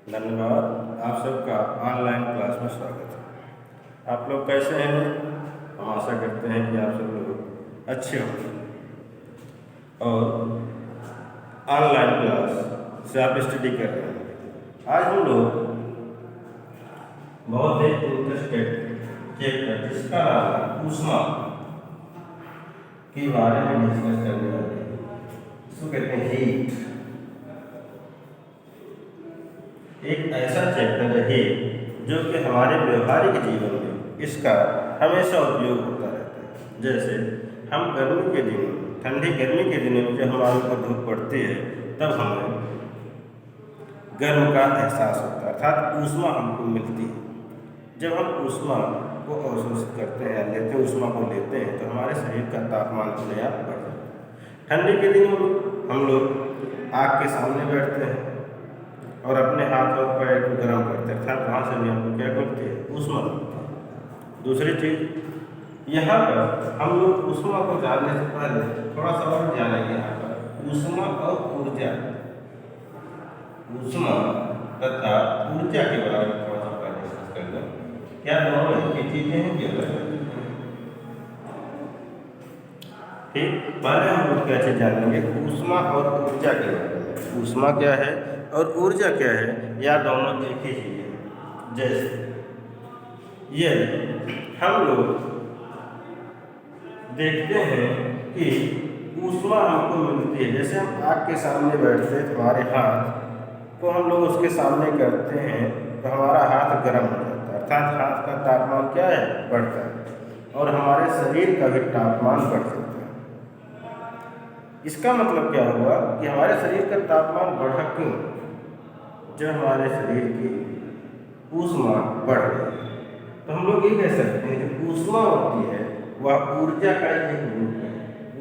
धन्यवाद। आप सबका ऑनलाइन क्लास में स्वागत है। आप लोग कैसे हैं? हम आशा करते हैं कि आप सब लोग अच्छे होंगे और ऑनलाइन क्लास से आप स्टडी कर रहे हैं। आज हम लोग बहुत ही इंटरेस्टेड चैप्टर जिसका नाम है ऊष्मा के बारे में डिस्कस करने वाले हैं। इसको कहते हैं हीट। एक ऐसा चैप्टर है जो कि हमारे व्यवहारिक जीवन में इसका हमेशा उपयोग होता रहता है। जैसे हम गर्मी के दिनों गर्मी के दिनों में जब हमारे ऊपर धूप पड़ती है तब हमें गर्म का एहसास होता है, अर्थात ऊष्मा हमको मिलती है। जब हम ऊष्मा को अवशोषित करते हैं ऊष्मा को लेते हैं तो हमारे शरीर का तापमान अपने आप बढ़ जाता है। ठंडी के दिनों में हम लोग आग के सामने बैठते हैं और अपने हाथ और पैर को गर्म करते हैं, अर्थात वहाँ से भी हमको क्या करते हैं? ऊष्मा मिलती है। दूसरी चीज़, यहाँ पर हम लोग ऊष्मा को जानने से पहले थोड़ा सा और जानेंगे। यहाँ पर ऊष्मा और ऊर्जा, ऊष्मा तथा ऊर्जा के बारे में थोड़ा सा डिस्कस कर लो। क्या दोनों एक ही चीज़ें हैं कि अलग अलग चीज़ें हैं? ठीक, पहले हम लोग क्या चीज़ जानेंगे? ऊष्मा और ऊर्जा के बारे में। ऊष्मा क्या है और ऊर्जा क्या है, या दोनों एक ही चीज़ है। जैसे ये हम लोग देखते हैं कि ऊष्मा हमको मिलती है, जैसे हम आग के सामने बैठते हैं तो हमारे हाथ को हम लोग उसके सामने करते हैं तो हमारा हाथ गर्म हो जाता है, अर्थात हाथ का तापमान क्या है? बढ़ता है और हमारे शरीर का भी तापमान बढ़ जाता है। इसका मतलब क्या हुआ कि हमारे शरीर का तापमान बढ़ा क्यों? जब हमारे शरीर की ऊष्मा बढ़ रही है तो हम लोग ये कह सकते हैं कि ऊष्मा होती है वह ऊर्जा का एक रूप है।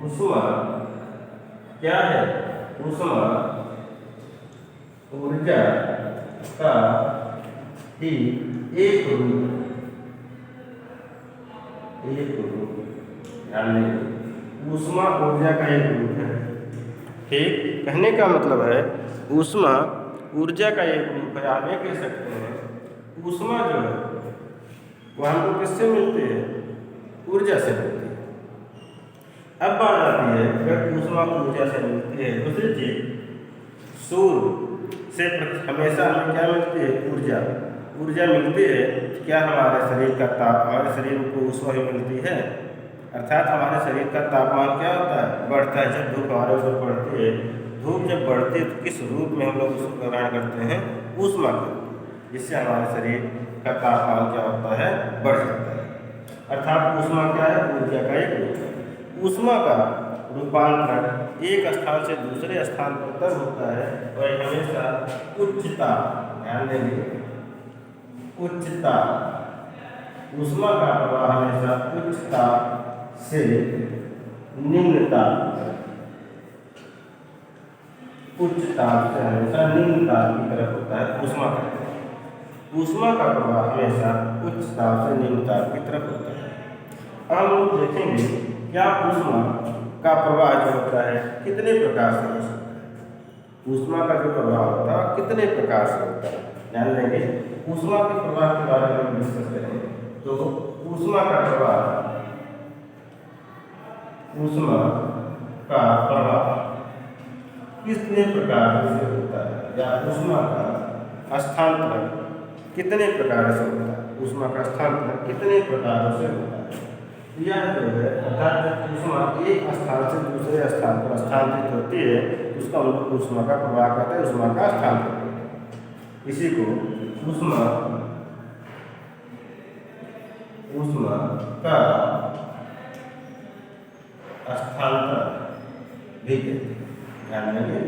ऊष्मा क्या है? ऊष्मा ऊर्जा का ही एक रूप ध्यान दें, ऊष्मा ऊर्जा का एक रूप है। ठीक, कहने का मतलब है ऊष्मा ऊर्जा का एक रूप है। आप ये कह सकते हैं ऊष्मा जो है वह हमको किससे मिलती है? ऊर्जा से मिलती है। अब बात आती है अगर ऊष्मा ऊर्जा से मिलती है, दूसरी चीज सूर्य से हमेशा हमें क्या मिलती है? ऊर्जा। ऊर्जा मिलती है, क्या हमारे शरीर का हमारे शरीर को ऊष्मा भी मिलती है, अर्थात हमारे शरीर का तापमान क्या होता है? बढ़ता है। जब धूप हमारे ऊपर पड़ती है, धूप जब बढ़ती है तो किस रूप में हम लोग उसको ग्रहण करते हैं? ऊष्मा को, जिससे हमारे शरीर का तापमान क्या होता है? बढ़ जाता है। अर्थात ऊष्मा क्या है? ऊर्जा का एक रूप है। ऊष्मा का रूपांतरण एक स्थान से दूसरे स्थान पर तब होता है और हमेशा उच्चता, ध्यान देंगे, उच्चता, ऊष्मा का प्रवाह हमेशा उच्चता से निम्नता, उच्चता से हमेशा निम्नता की तरफ होता है। ऊष्मा का ऊष्मा का प्रवाह हमेशा उच्चता से निम्नता की तरफ होता है। अब हम लोग देखेंगे क्या ऊष्मा का प्रवाह जो होता है कितने प्रकार से हो सकता है। ऊष्मा का जो प्रवाह होता है कितने प्रकार से होता है, ध्यान देंगे। ऊष्मा के प्रवाह के बारे में हम डिस्कस करेंगे तो ऊष्मा का प्रवाह कितने प्रकार से होता है, या ऊष्मा का स्थानांतरण कितने प्रकार से होता है। ऊष्मा का स्थानांतरण कितने प्रकारों से होता है। यह जो है अर्थात ऊष्मा एक स्थान से दूसरे स्थान पर स्थानांतरित होती है, उसका हम लोग ऊष्मा का प्रवाह कहते हैं, ऊष्मा का स्थानांतरण। इसी को ऊष्मा का स्थानांतरण भी कहते हैं। ध्यान देंगे,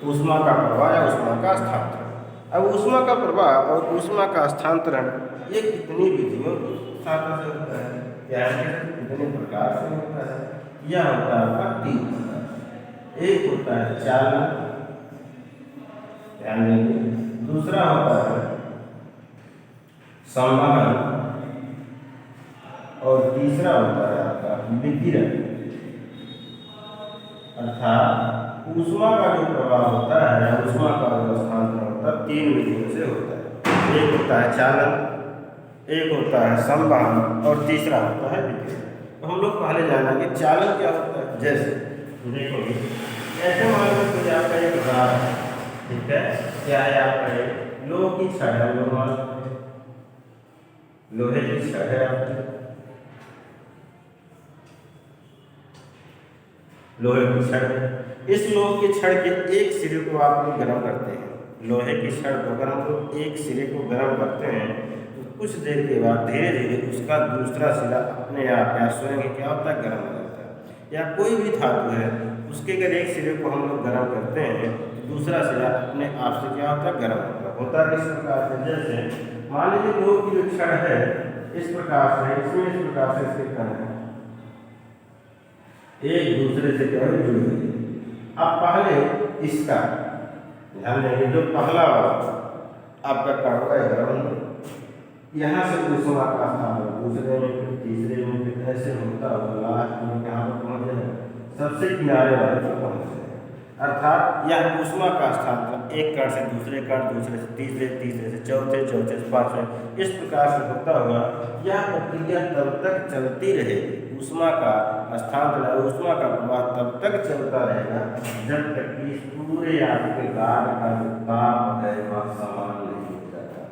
ऊष्मा का प्रवाह या ऊष्मा का स्थानांतरण। अब ऊष्मा का प्रवाह और ऊष्मा का स्थानांतरण ये कितनी विधियों साथ से होता है, या कितने प्रकार से होता है। यह होता है 3 प्रकार। एक होता है चालन, ध्यान देंगे। दूसरा होता है संवहन और तीसरा होता है आपका विकिरण, अर्थात ऊष्मा का जो प्रवाह होता है या ऊष्मा का जो स्थानांतरण होता है 3 विधियों से होता है। एक होता है चालन, एक होता है संवहन और तीसरा होता है विकिरण। तो हम लोग पहले जानेंगे चालन क्या होता है। जैसे देखोगे ऐसे मान लो कि आपका एक घड़ा है, ठीक है, क्या है आपका एक लोहे की छड़ है, लोहे की छड़ है आपकी, लोहे की छड़। इस लोहे की छड़ के एक सिरे को आप लोग गर्म करते हैं, लोहे की छड़ को अगर हम लोग एक सिरे को गर्म करते हैं तो कुछ देर के बाद धीरे धीरे उसका दूसरा सिरा अपने आप या स्वयं क्या होता है, गर्म हो जाता है। या कोई भी धातु है उसके अगर एक सिरे को हम लोग गर्म करते हैं तो दूसरा सिरा अपने आप से क्या होता है, गर्म होता है। किस प्रकार से, जैसे मान लीजिए लोहे की जो छड़ है इस प्रकार से, इसमें इस प्रकार से इसके कण है एक दूसरे से क्या जुड़ गई। अब पहले इसका ध्यान देंगे, जो पहला वाला आपका कड़वा है गर्म, यहाँ से ऊष्मा का स्थान दूसरे में, फिर तीसरे में, फिर ऐसे होता हुआ लास्ट में कहाँ पर पहुँच जाए, सबसे किनारे वाले पर पहुँच जाए। अर्थात यह ऊष्मा का स्थानांतरण एक कण से दूसरे कण, दूसरे से तीसरे, तीसरे से चौथे, चौथे से पांचवें, इस प्रकार से होता हुआ यह प्रक्रिया तब तक चलती रहेगी। ऊष्मा का स्थानांतरण, ऊष्मा का प्रवाह तब तक चलता रहेगा जब तक कि इस पूरे आपके गाढ़ का जो ताप है वह समान नहीं हो जाता।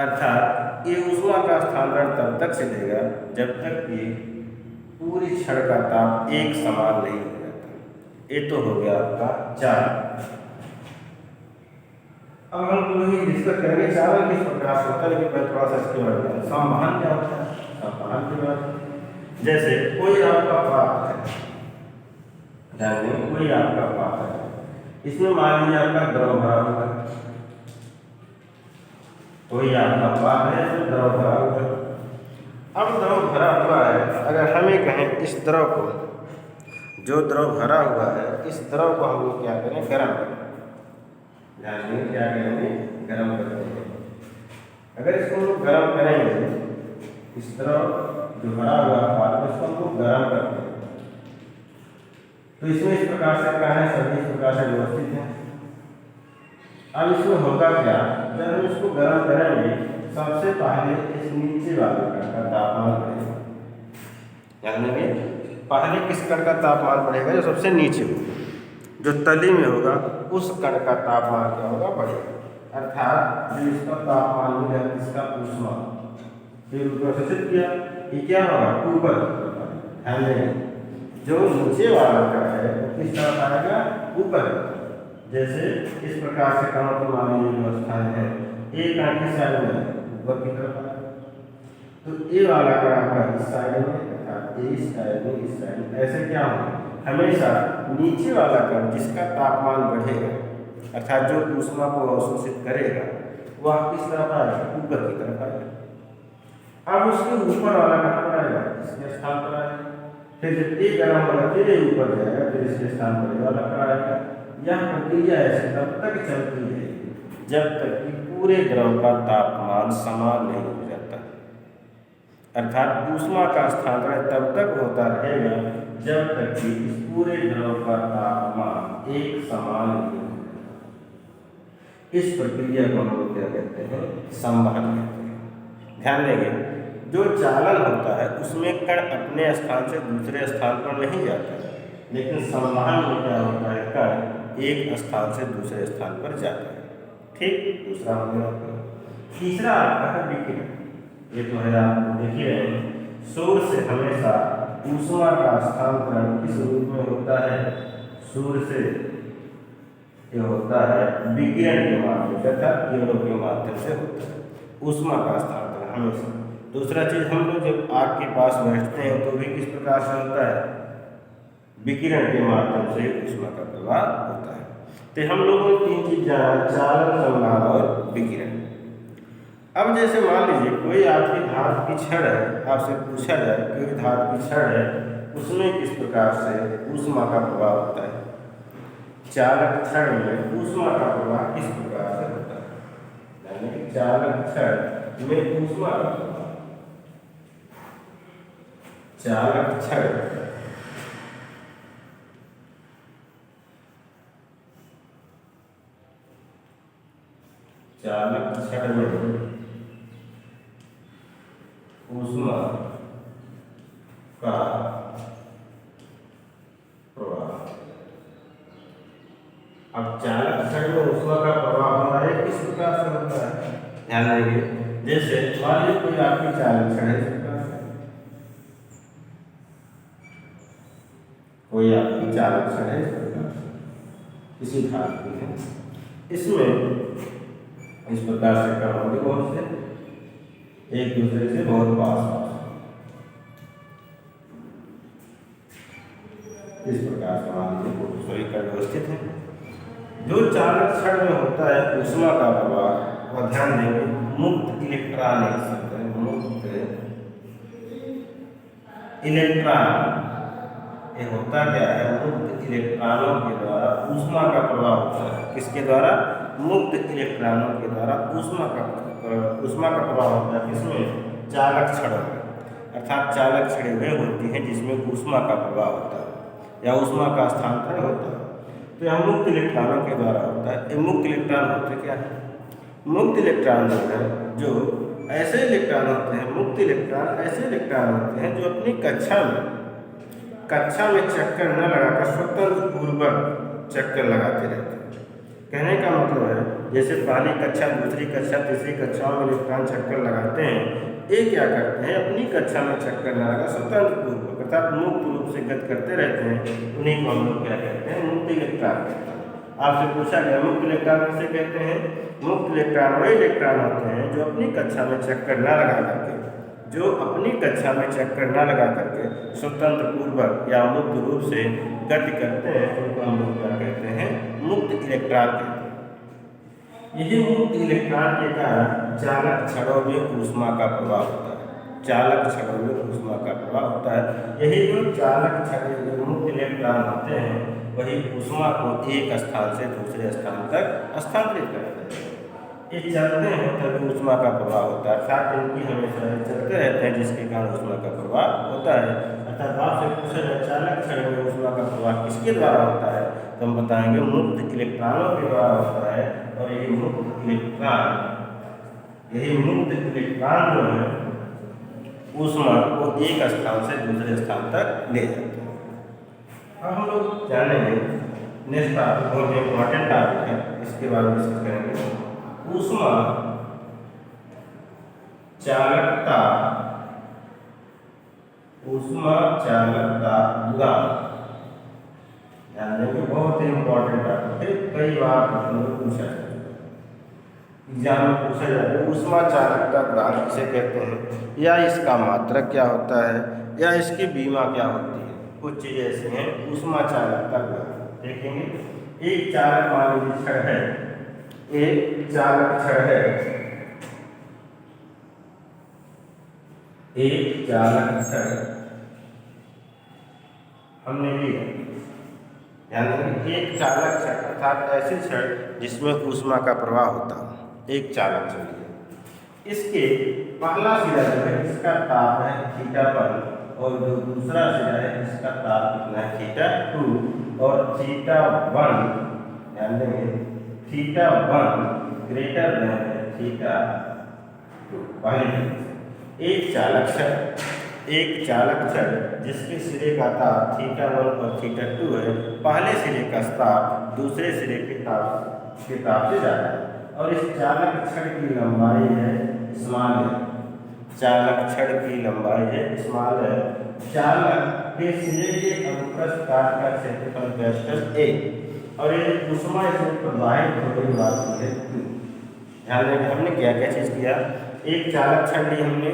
अर्थात ये ऊष्मा का स्थानांतरण तब तक चलेगा जब तक कि पूरी छड़ का ताप एक समान नहीं हो जाता। ये तो हो गया आपका चालन। अब हम लोग डिस्कस करेंगे चालन किस प्रकार से होता है, लेकिन मैं थोड़ा सा इसके बारे में संवहन क्या होता है, संवहन के बारे में। जैसे कोई आपका पात्र है, ध्यान दें, कोई आपका पात्र है, इसमें मान लीजिए आपका द्रव भरा हुआ है, कोई आपका पात्र है इसमें द्रव भरा हुआ है। अब द्रव भरा हुआ है, अगर हमें कहें इस द्रव को, जो द्रव भरा हुआ है इस द्रव को हम लोग क्या करें, गर्म करें। ध्यान दें, क्या करेंगे, गर्म करते हैं। अगर इसको हम लोग गर्म करेंगे, इस द्रव जो भरा हुआ पात्र इसको हम लोग गर्म करते हैं, तो इसमें इस प्रकार से क्या है, सभी इस प्रकार से व्यवस्थित है। अब इसमें होगा क्या, जब हम इसको गर्म करेंगे सबसे पहले इस नीचे वाले कण का तापमान बढ़ेगा। ध्यान देंगे, पहले किस कण का तापमान बढ़ेगा, जो सबसे नीचे होगा, जो तली में होगा उस कण का तापमान क्या होगा, बढ़ेगा। अर्थात जो इसका तापमान मिला, इसका ऊष्मा फिर प्रदर्शित किया, ये क्या होगा, ऊपर। ध्यान देंगे, जो नीचे वाला कण है वो किस तरफ आएगा, ऊपर। जैसे इस प्रकार से कणों की मान लीजिए व्यवस्था है, एक कण किस साइड में, ऊपर की तरफ आएगा, तो ये वाला कण आपका इस साइड में, अर्थात इस साइड में, इस साइड में, ऐसे क्या होगा, हमेशा नीचे वाला कण जिसका तापमान बढ़ेगा, अर्थात जो ऊष्मा को अवशोषित करेगा, वह किस तरफ आएगा, ऊपर की तरफ आएगा। अब उसके ऊपर वाला कहाँ पर आएगा, इसके स्थान पर आएगा। फिर जब एक गर्म होगा फिर ये ऊपर जाएगा, फिर इसके स्थान पर वाला पर आएगा। यह प्रक्रिया ऐसे तब तक चलती रहेगी जब तक कि पूरे द्रव का तापमान समान नहीं हो जाता। अर्थात ऊष्मा का स्थानांतरण तब तक होता रहेगा जब तक कि इस पूरे द्रव का तापमान एक समान नहीं हो जाता। इस प्रक्रिया को हम लोग क्या कहते हैं, संवहन कहते हैं। ध्यान देंगे, जो चालन होता है उसमें कण अपने स्थान से दूसरे स्थान पर नहीं जाता है, लेकिन संवहन में क्या होता है, कण एक स्थान से दूसरे स्थान पर जाता है। ठीक, दूसरा हो गया। तीसरा आपका है विकिरण। ये तो है आप देखिए, सूर्य से हमेशा ऊष्मा का स्थानांतरण किस रूप में होता है, सूर्य से ये होता है विकिरण के माध्यम से, अर्थात किरणों के माध्यम से होता है ऊष्मा का स्थानांतरण हमेशा। दूसरा चीज, हम लोग जब आग के पास बैठते हैं तो भी किस प्रकार से होता है, विकिरण के माध्यम से ऊष्मा का प्रवाह होता है। तो हम लोगों ने 3 चीज जाना, चालन, संवहन और विकिरण। अब जैसे मान लीजिए कोई आपकी धातु की छड़ है, आपसे पूछा जाए कोई धातु की छड़ है, उसमें किस प्रकार से ऊष्मा का प्रवाह होता है, चालक छड़ में ऊष्मा का प्रवाह किस प्रकार से होता है, यानी चालक छड़ में ऊष्मा का प्रवाह, चालक छड़ चालक छड़ में ऊष्मा का प्रवाह। अब चालक छड़ में ऊष्मा का प्रवाह हो रहा है, किस प्रकार से होता है ध्यान देंगे। जैसे मान लीजिए कोई आपकी चालक छड़ है, इस प्रकार से कोई आपकी चालक छड़ है, इस प्रकार से किसी धातु की है, इसमें इस प्रकार से कण होंगे बहुत से, एक दूसरे से बहुत पास इस प्रकार से मान लीजिए सभी कण व्यवस्थित है। जो चालक छड़ में होता है ऊष्मा का प्रवाह, और ध्यान देंगे मुक्त इलेक्ट्रॉन एक शब्द है, मुक्त इलेक्ट्रॉन, ये होता क्या है, मुक्त इलेक्ट्रॉनों के द्वारा ऊष्मा का प्रवाह होता है। किसके द्वारा? मुक्त इलेक्ट्रॉनों के द्वारा ऊष्मा का प्रवाह होता है। किसमें? चालक छड़ों में, अर्थात चालक छड़ें वे होती हैं जिसमें ऊष्मा का प्रवाह होता है या ऊष्मा का स्थानांतरण होता है। तो यह मुक्त इलेक्ट्रॉनों के द्वारा होता है। ये मुक्त इलेक्ट्रॉन होते क्या है? मुक्त इलेक्ट्रॉन जो है, जो ऐसे इलेक्ट्रॉन होते हैं, मुक्त इलेक्ट्रॉन ऐसे इलेक्ट्रॉन होते हैं जो अपनी कक्षा में चक्कर न लगाकर स्वतंत्र पूर्वक चक्कर लगाते रहते हैं। कहने का मतलब है जैसे पहली कक्षा, दूसरी कक्षा, तीसरी कक्षाओं में इलेक्ट्रॉन चक्कर लगाते हैं, ये क्या करते हैं, अपनी कक्षा में चक्कर न लगा स्वतंत्र पूर्वक अर्थात मुक्त रूप से गति करते रहते हैं। उन्हीं को हम लोग क्या कहते हैं? मुक्त इलेक्ट्रॉन। आपसे पूछा गया मुक्त इलेक्ट्रॉन किसे कहते हैं? मुक्त इलेक्ट्रॉन वे इलेक्ट्रॉन होते हैं जो अपनी कक्षा में चक्कर न लगा करके, जो अपनी कक्षा में चक्कर न लगा करके स्वतंत्र पूर्वक या मुक्त रूप से गति करते हैं, उनको हम लोग क्या कहते हैं? मुक्त इलेक्ट्रॉन कहते हैं। यही मुक्त इलेक्ट्रॉन के कारण चालक छड़ों में ऊष्मा का प्रवाह होता है। चालक छड़ों में ऊष्मा का प्रवाह होता है। यही जो चालक छड़े जो मुक्त इलेक्ट्रॉन होते हैं, वही ऊष्मा को एक स्थान से दूसरे स्थान तक स्थानांतरित करते हैं। ये चलते हैं तभी ऊष्मा का प्रवाह होता है, अर्थात इनकी हमेशा चलते रहते हैं, जिसके कारण ऊष्मा का प्रवाह होता है। अर्थात आपसे पूछा जाए चालक छड़ में ऊष्मा का प्रवाह किसके द्वारा होता है, तो हम बताएंगे मुक्त इलेक्ट्रॉनों के द्वारा होता है। और यही मुक्त इलेक्ट्रॉन जो है ऊष्मा को एक स्थान से दूसरे स्थान तक ले जाते हैं। अब हम लोग जानेंगे नेक्स्ट टॉपिक, बहुत इंपॉर्टेंट टॉपिक है, इसके बारे में डिस्कस करेंगे। ऊष्मा चालकता, ऊष्मा चालकता गुणांक। ध्यान देंगे, बहुत ही इंपॉर्टेंट टॉपिक है, कई बार पूछा जाता है, एग्जाम में पूछा जाता है ऊष्मा चालकता गुणांक किसे कहते हैं, या इसका मात्रक क्या होता है, या इसकी बीमा क्या होती है। कुछ चीज़ें ऐसी हैं ऊष्मा चालकता गुणांक देखेंगे। एक चालक मान लीजिए छड़ है, एक चालक छड़ है, एक चालक छड़ हमने लिया, यानी एक चालक छड़ अर्थात ऐसी छड़ जिसमें ऊष्मा का प्रवाह होता है, एक चालक छड़ लिया। इसके पहला सिरा जो है इसका ताप है θ1, और जो दूसरा सिरा है इसका ताप कितना है θ2, और θ1 ध्यान देंगे θ1 ग्रेटर देन θ2। एक चालक छड़ जिसके सिरे का ताप θ1 और θ2 है, पहले सिरे का ताप दूसरे सिरे के ताप से ज़्यादा है, और इस चालक छड़ की लंबाई है स्मॉल है। चालक छड़ की लंबाई है स्मॉल है। चालक के सिरे के अनुप्रस्थ काट का क्षेत्रफल कैपिटल ए, और ये ऊष्मा इसमें प्रवाहित होने वाली है। ध्यान दें हमने क्या क्या चीज़ किया, एक चालक छड़ ली हमने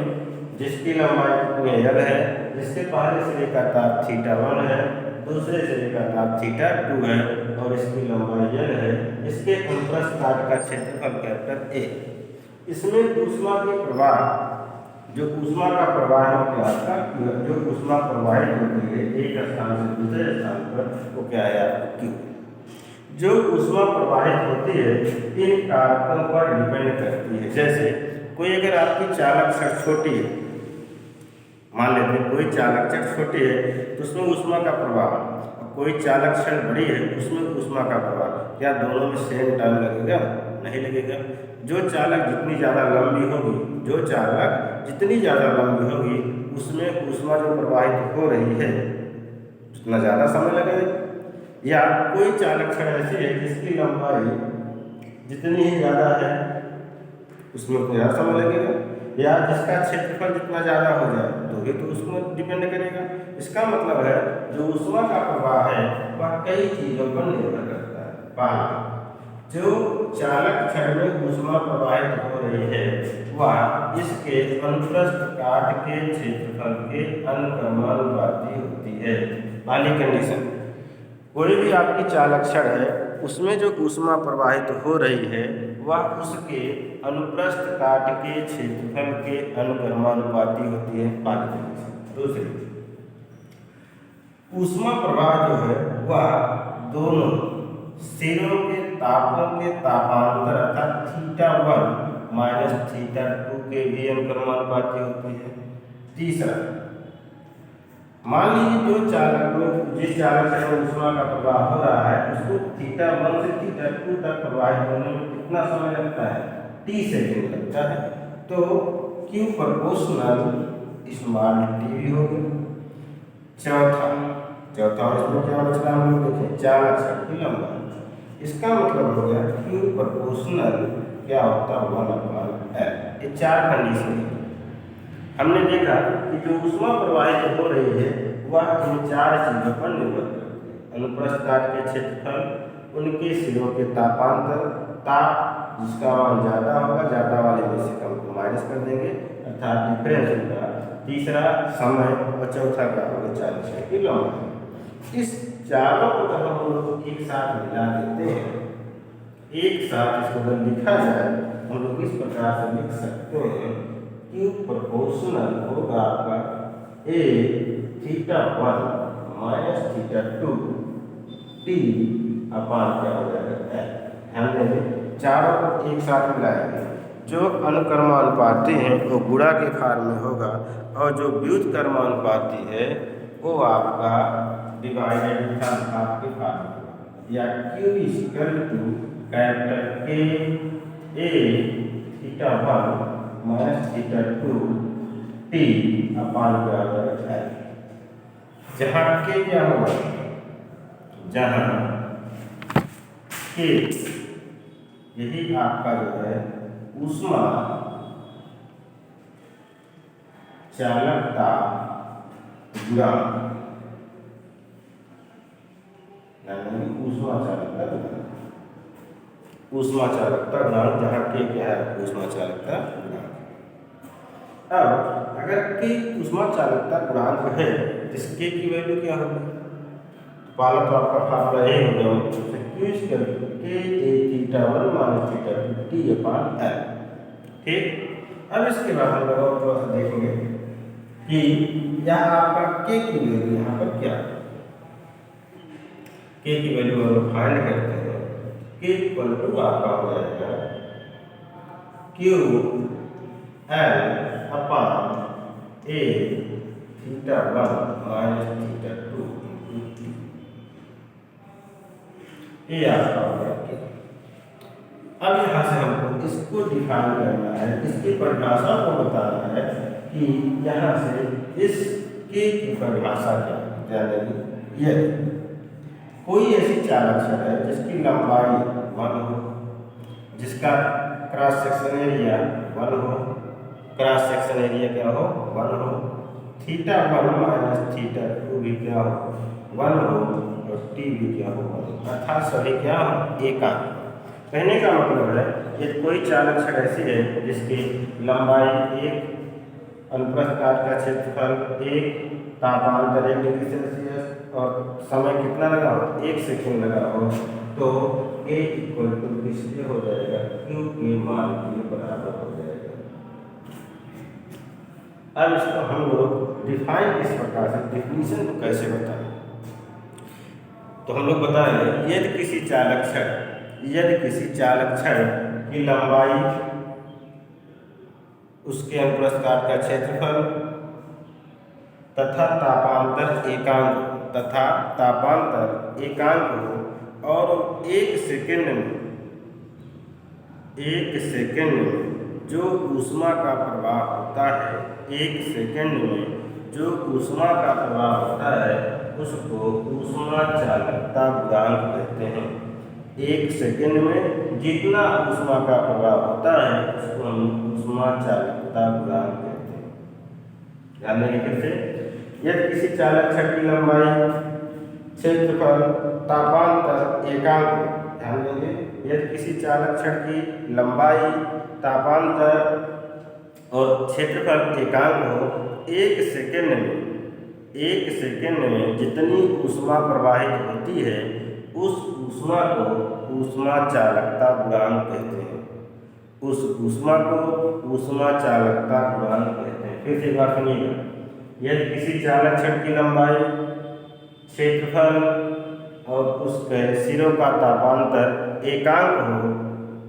जिसकी लंबाई L है, जिसके पहले सिरे का ताप θ1 है, दूसरे सिरे का ताप θ2 है, और इसकी लंबाई L है। इसके अनुप्रस्थ काट का क्षेत्रफल कैपिटल ए। इसमें ऊष्मा के प्रवाह, जो ऊष्मा का प्रवाह है, जो ऊष्मा प्रवाहित होती है एक स्थान से दूसरे स्थान पर, वो क्या है आपको Q। जो ऊष्मा प्रवाहित होती है इन कारकों पर डिपेंड करती है। जैसे कोई अगर आपकी चालक छड़ छोटी है, मान लेते हैं कोई चालक छड़ छोटी है तो उसमें ऊष्मा का प्रवाह, कोई चालक छड़ बड़ी है उसमें ऊष्मा का प्रवाह, क्या दोनों में सेम टाइम लगेगा? नहीं लगेगा। जो चालक जितनी ज़्यादा लंबी होगी, जो चालक जितनी ज़्यादा लंबी होगी उसमें ऊष्मा जो प्रवाहित हो रही है उतना ज़्यादा समय लगेगा। या कोई चालक छड़ ऐसी है जिसकी लंबाई जितनी ही ज़्यादा है उसमें उतना ज़्यादा समय लगेगा, या जिसका क्षेत्रफल जितना ज़्यादा हो जाए तो भी तो उसमें डिपेंड करेगा। इसका मतलब है जो ऊष्मा का प्रवाह है वह कई चीज़ों पर निर्भर करता है। पहला, जो चालक छड़ में ऊष्मा प्रवाहित हो रही है वह इसके अनुप्रस्थ काट के क्षेत्रफल के अनुक्रमानुपाती होती है। पहली कंडीशन, कोई भी आपकी चालक छड़ है उसमें जो ऊष्मा प्रवाहित हो रही है वह उसके अनुप्रस्थ काट के क्षेत्रफल के अनुक्रमानुपाती होती है। पहली कंडीशन। दूसरी, ऊष्मा प्रवाह जो है वह दोनों सिरों के तापों के तापांतर अर्थात θ1 माइनस θ2 के भी अनुक्रमानुपाती होती है। तीसरा, मान लीजिए जो चालक में जिस चालक से ऊष्मा का प्रवाह हो रहा है उसको θ1 से θ2 तक प्रवाहित होने में कितना समय लगता है? t सेकेंड लगता है। तो Q प्रोपोर्शनल स्मॉल t भी होगी। चौथा इसमें क्या बचना हम लोग देखें, चालक छड़ की लंबाई। इसका मतलब हो गया Q प्रोपोर्शनल क्या होता है 1/L। ये चार कंडीशन है। हमने देखा कि जो ऊष्मा प्रवाहित हो रही है वह इन चार चीज़ों पर निर्भर करती है। अनुप्रस्थ काट के क्षेत्रफल, उनके सिरों के तापांतर, ताप जिसका मान ज़्यादा होगा ज़्यादा वाले में से कम को माइनस कर देंगे अर्थात डिफरेंस होगा। तीसरा समय और चौथा का होगा चालक छड़ की लंबाई। इस चारों को जब हम लोग एक साथ मिला देते हैं, एक साथ इसको अगर लिखा जाए हम लोग इस प्रकार से लिख सकते हैं Q प्रोपोर्शनल होगा आपका A θ1 माइनस θ2 T अपान क्या हो जाएगा L। हमने चारों को एक साथ मिलाएंगे, जो अनुक्रमानुपाती है वो गुणा के फॉर्म में होगा और जो व्युत्क्रमानुपाती है वो आपका डिवाइडेड अनुपात के फॉर्म में होगा। या Q equal to capital K A θ1 minus θ2 T upon क्या हो जाएगा L। जहाँ K क्या होगा, जहाँ K यही आपका जो है ऊष्मा चालकता गुणांक, यानी ऊष्मा चालकता गुणांक, ऊष्मा चालकता गुणांक जहाँ K क्या है ऊष्मा चालकता गुणांक। अब अगर K ऊष्मा चालकता गुणांक है इस K की वैल्यू क्या होगी? पहला तो आपका फार्मूला यही हो गया Q equal to K minus θ2 T upon L। ठीक, अब इसके बाद हम लोग थोड़ा सा देखेंगे कि यहाँ आपका K की वैल्यू यहाँ पर क्या है। K की वैल्यू हम लोग फाइंड करते हैं। K इक्वल टू आपका हो जाएगा Q L upon A θ1 minus θ2 ये आपका हो गया। अब यहाँ से हमको इसको डिफाइन करना है, इसकी परिभाषा को बताना है कि यहाँ से इस K की परिभाषा क्या है। यानी ये कोई ऐसी चालक छड़ है जिसकी लंबाई 1 हो, जिसका क्रॉस सेक्शन एरिया 1 हो, क्रॉस सेक्शन एरिया क्या हो 1 हो, θ1 माइनस θ2 भी क्या हो 1 हो और T भी क्या हो 1, अर्थात सभी क्या हो एकांक। कहने का मतलब है ये कोई चालक छड़ ऐसी है जिसकी लंबाई 1, अनुप्रस्थ काट का क्षेत्रफल 1, तापांतर 1 डिग्री सेल्सियस और समय कितना लगा हो 1 सेकेंड लगा हो, तो A इक्वल टू इसलिए हो जाएगा Q के मान के बराबर हो जाएगा। अब इसको हम लोग डिफाइन इस प्रकार से डिफिनीशन को कैसे बताएं, तो हम लोग बताएंगे यदि किसी चालक छड़ की लंबाई, उसके अनुप्रस्थ काट का क्षेत्रफल तथा तापांतर एकांक हो और 1 सेकेंड में एक सेकंड में जो ऊष्मा का प्रवाह होता है, एक सेकंड में जो ऊष्मा का प्रवाह होता है उसको ऊष्मा चालकता गुणांक कहते हैं। एक सेकंड में जितना ऊष्मा का प्रवाह होता है उसको हम ऊष्मा चालकता गुणांक कहते हैं। ध्यान देंगे कैसे? यदि किसी चालक छड़ की लंबाई, क्षेत्रफल, तापांतर एकांक, ध्यान देंगे, यदि किसी चालक छड़ की लंबाई, तापांतर और क्षेत्रफल एकांक हो, एक सेकंड में जितनी ऊष्मा प्रवाहित होती है उस ऊष्मा को ऊष्मा चालकता गुणांक कहते हैं। उस ऊष्मा को ऊष्मा चालकता गुणांक कहते हैं। फिर से एक बार सुनिएगा, यदि किसी चालक छड़ की लंबाई, क्षेत्रफल और उसके सिरों का तापांतर एकांक हो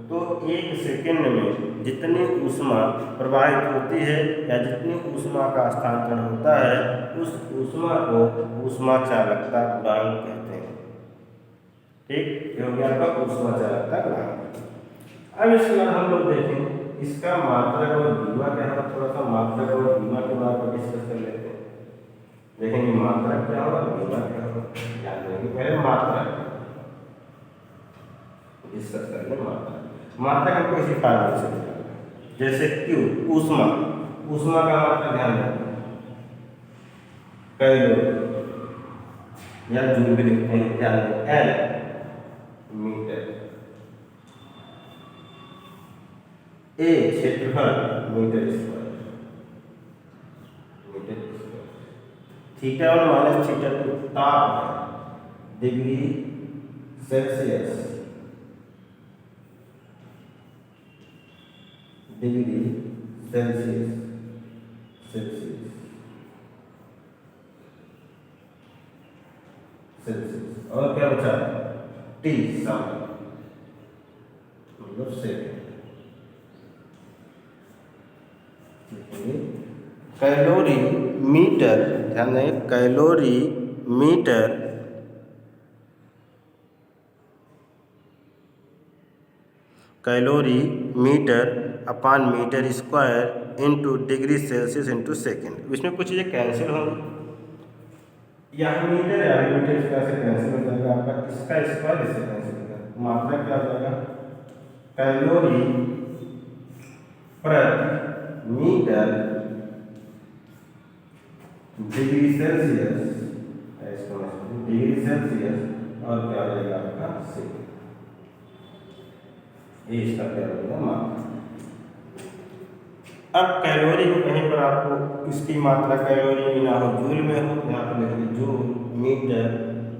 तो एक सेकंड में जितनी ऊष्मा प्रवाहित होती है या जितनी ऊष्मा का स्थानांतरण होता है उस ऊष्मा को ऊष्मा चालकता गुणांक कहते हैं। ठीक, ये हो गया आपका ऊष्मा चालकता गुणांक। अब इसके बाद हम लोग देखें इसका मात्रक और बीमा क्या होगा। थोड़ा सा मात्रक और बीमा के बारे में डिस्कस कर लेते हैं। देखेंगे मात्रक क्या होगा, बीमा क्या होगा। ध्यान देंगे पहले मात्रक डिस्कस कर लें। मात्रक हमको इसी फार्मूले से मिलेगा, जैसे Q ऊष्मा, ऊष्मा का मात्रक ध्यान रखना कैलोरी या जूल भी लिखते हैं, ध्यान दें। L मीटर, A क्षेत्रफल मीटर स्क्वायर, थीटा और माइनस थीटा तो ताप है, डिग्री सेल्सियस, डिग्री सेल्सियस, और क्या बचा? टी समय, मतलब सेकंड। कैलोरी मीटर, ध्यान दें, calorie metre upon metre square into degree Celsius into second. इसमें कुछ चीज़ें कैंसिल होंगी, यहाँ मीटर है, मीटर स्क्वायर से कैंसिल हो जाएगा आपका, इसका स्क्वायर इससे कैंसिल हो जाएगा। मात्रक क्या हो जाएगा? कैलोरी प्रति meter degree Celsius, degree Celsius और क्या हो जाएगा आपका सेकेंड। ये इसका क्या होगा मात्रा। अब कैलोरी को कहीं पर आपको इसकी मात्रा कैलोरी में ना हो, जूल में हो, यहाँ पर लिखिए जूल मीटर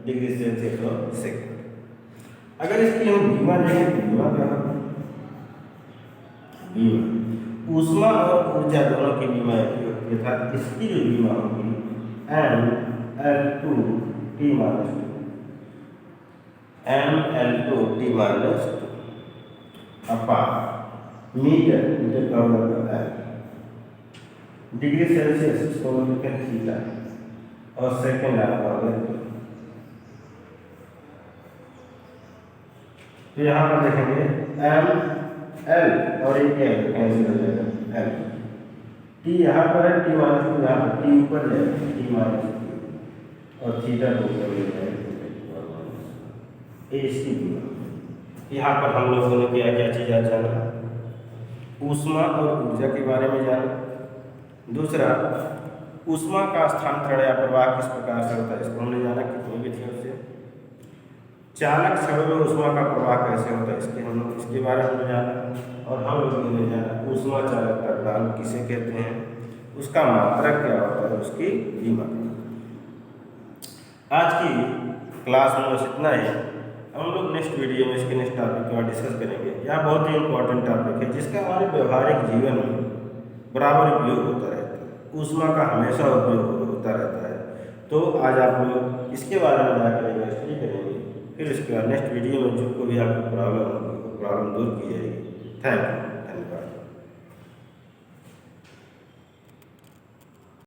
डिग्री सेल्सियस और सेकेंड। अगर इसकी हम बीमा लेंगे तो बीमा क्या होगा? बीमा ऊष्मा और ऊर्जा दोनों की बीमा एक ही होती है, अर्थात इसकी जो बीमा होगी ML2T माइनस 2 अपान मीटर, मीटर का होगा डिग्री सेल्सियस, इसको लिखते हैं थीटा, और सेकेंड आपका हो गया। तो यहाँ पर देखेंगे ML और एक कैंसिल हो जाएगा L, T यहाँ पर है, T माइनस 2 यहाँ पर, T ऊपर जाएगा, T माइनस 2 और थीटा को ऊपर ले जाएगा। इसकी बीमा यहाँ पर हम लोगों ने क्या क्या चीज़ें जाना, ऊष्मा और ऊर्जा के बारे में जाना। दूसरा, ऊष्मा का स्थानांतरण या प्रवाह किस प्रकार से होता है, इसको हमने जाना कितनी विधियों से। चालक छड़ों में ऊष्मा का प्रवाह कैसे होता है, इसके बारे में हमने जाना। और हम लोगों ने जाना ऊष्मा चालकता गुणांक किसे कहते हैं, उसका मात्रक क्या होता है, उसकी बीमा। आज की क्लास में बस इतना ही। हम लोग नेक्स्ट वीडियो में इसके नेक्स्ट टॉपिक के बाद डिस्कस करेंगे। यह बहुत ही इंपॉर्टेंट टॉपिक है जिसका हमारे व्यवहारिक जीवन में बराबर उपयोग होता रहता है, ऊष्मा का हमेशा उपयोग होता रहता है। तो आज आप लोग इसके बारे में जाकर स्टडी करेंगे, फिर इसके बाद नेक्स्ट वीडियो में जो भी आपको प्रॉब्लम दूर की जाएगी। Thank you.